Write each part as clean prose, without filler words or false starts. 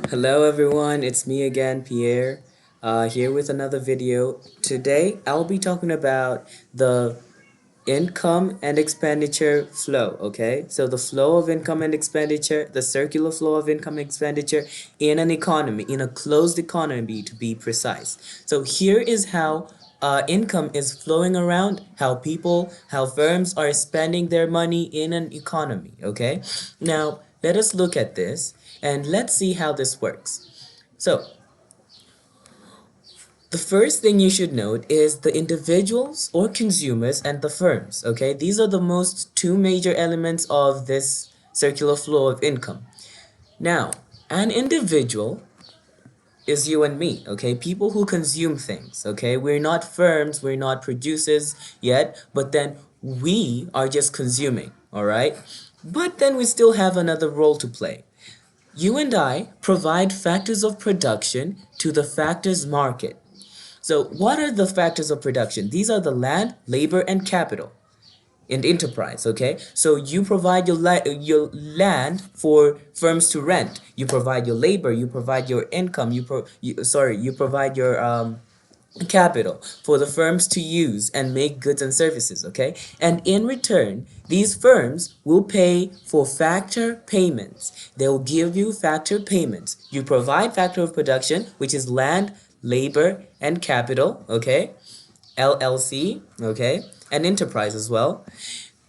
Hello everyone, it's me again, Pierre, here with another video. Today I'll be talking about the income and expenditure flow, okay? So the flow of income and expenditure, the circular flow of income and expenditure in an economy, in a closed economy to be precise. So here is how income is flowing around, how firms are spending their money in an economy, okay? Now, let us look at this and let's see how this works. So, the first thing you should note is the individuals or consumers and the firms, okay? These are the most two major elements of this circular flow of income. Now, an individual is you and me, okay? People who consume things, okay? We're not firms, we're not producers yet, but then we are just consuming, all right? But then we still have another role to play. You and I provide factors of production to the factors market. So what are the factors of production? These are the land, labor, and capital in enterprise, okay? So you provide your land for firms to rent. You provide your labor, you provide your income, you provide your capital for the firms to use and make goods and services, okay? And in return, these firms will pay for factor payments. They will give you factor payments. You provide factor of production, which is land, labor, and capital, okay? LLC, okay? And enterprise as well.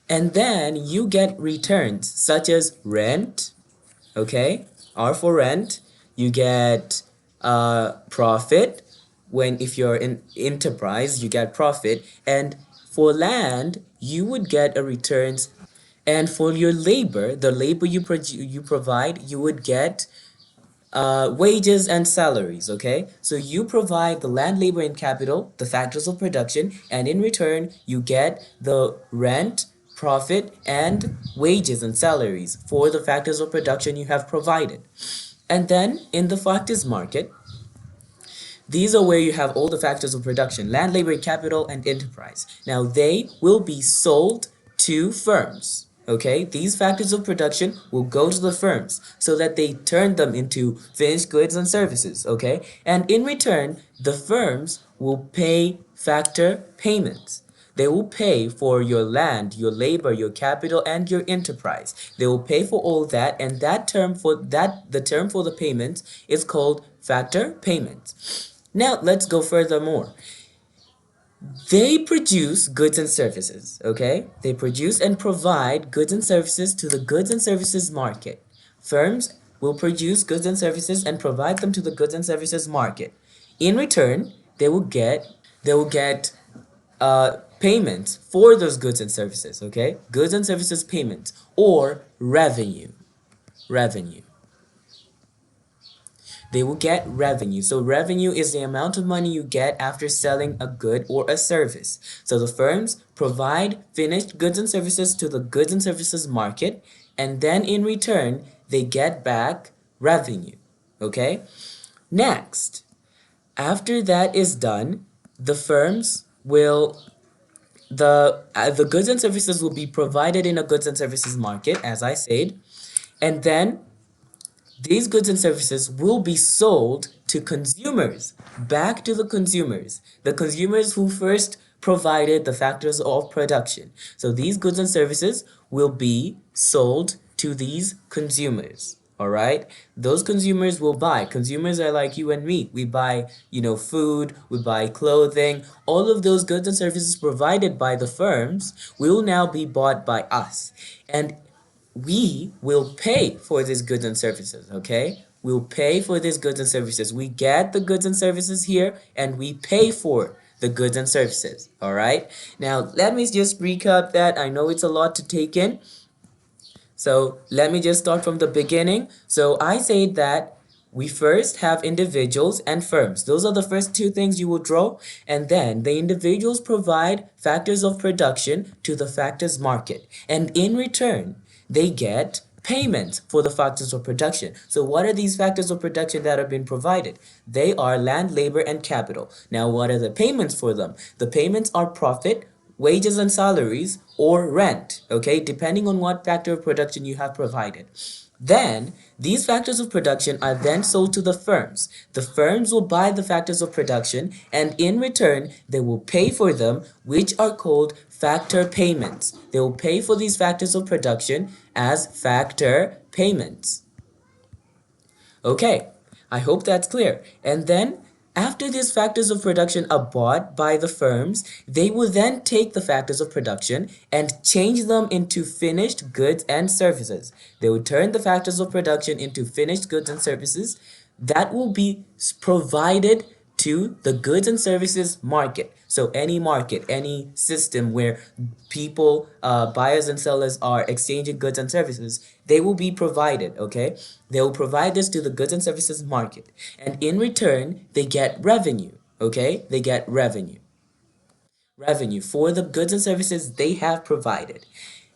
And then you get returns such as rent, okay? R for rent. You get profit. If you're in enterprise, you get profit. And for land, you would get a returns. And for your labor, the labor you provide, you would get wages and salaries, okay? So you provide the land, labor, and capital, the factors of production, and in return, you get the rent, profit, and wages and salaries for the factors of production you have provided. And then in the factors market, these are where you have all the factors of production, land, labor, capital, and enterprise. Now they will be sold to firms. Okay, these factors of production will go to the firms so that they turn them into finished goods and services. Okay, and in return, the firms will pay factor payments. They will pay for your land, your labor, your capital, and your enterprise. They will pay for all that, and the term for the payment is called factor payments. Now let's go furthermore. They produce goods and services, okay? They produce and provide goods and services to the goods and services market. Firms will produce goods and services and provide them to the goods and services market. In return, they will get payments for those goods and services, okay? Goods and services payments or revenue. Revenue. They will get revenue. So revenue is the amount of money you get after selling a good or a service. So the firms provide finished goods and services to the goods and services market, and then in return, they get back revenue. Okay? Next, after that is done, the firms will the goods and services will be provided in a goods and services market, as I said, and then these goods and services will be sold to consumers, back to the consumers who first provided the factors of production. So these goods and services will be sold to these consumers. All right, those consumers will buy. Consumers are like you and me. We buy, food, we buy clothing. All of those goods and services provided by the firms will now be bought by us. And we will pay for these goods and services, okay? We'll pay for these goods and services. We get the goods and services here and we pay for the goods and services, all right? Now, let me just recap that. I know it's a lot to take in. So let me just start from the beginning. So I say that we first have individuals and firms. Those are the first two things you will draw. And then the individuals provide factors of production to the factors market. And in return, they get payments for the factors of production. So what are these factors of production that have been provided? They are land, labor, and capital. Now, what are the payments for them? The payments are profit, wages and salaries, or rent, okay, depending on what factor of production you have provided. Then, these factors of production are then sold to the firms. The firms will buy the factors of production, and in return, they will pay for them, which are called factor payments. They will pay for these factors of production as factor payments. Okay, I hope that's clear. And then, after these factors of production are bought by the firms, they will then take the factors of production and change them into finished goods and services. They will turn the factors of production into finished goods and services that will be provided to the goods and services market. So any market, any system where people, buyers and sellers are exchanging goods and services, they will be provided, okay? They will provide this to the goods and services market. And in return, they get revenue, okay? They get revenue for the goods and services they have provided.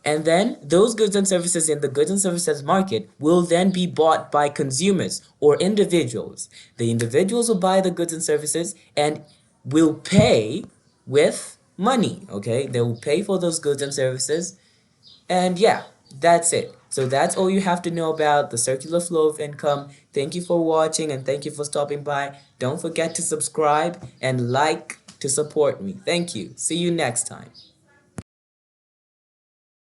And then those goods and services in the goods and services market will then be bought by consumers or individuals. The individuals will buy the goods and services and will pay with money, okay? They will pay for those goods and services. And yeah, that's it. So that's all you have to know about the circular flow of income. Thank you for watching and thank you for stopping by. Don't forget to subscribe and like to support me. Thank you. See you next time.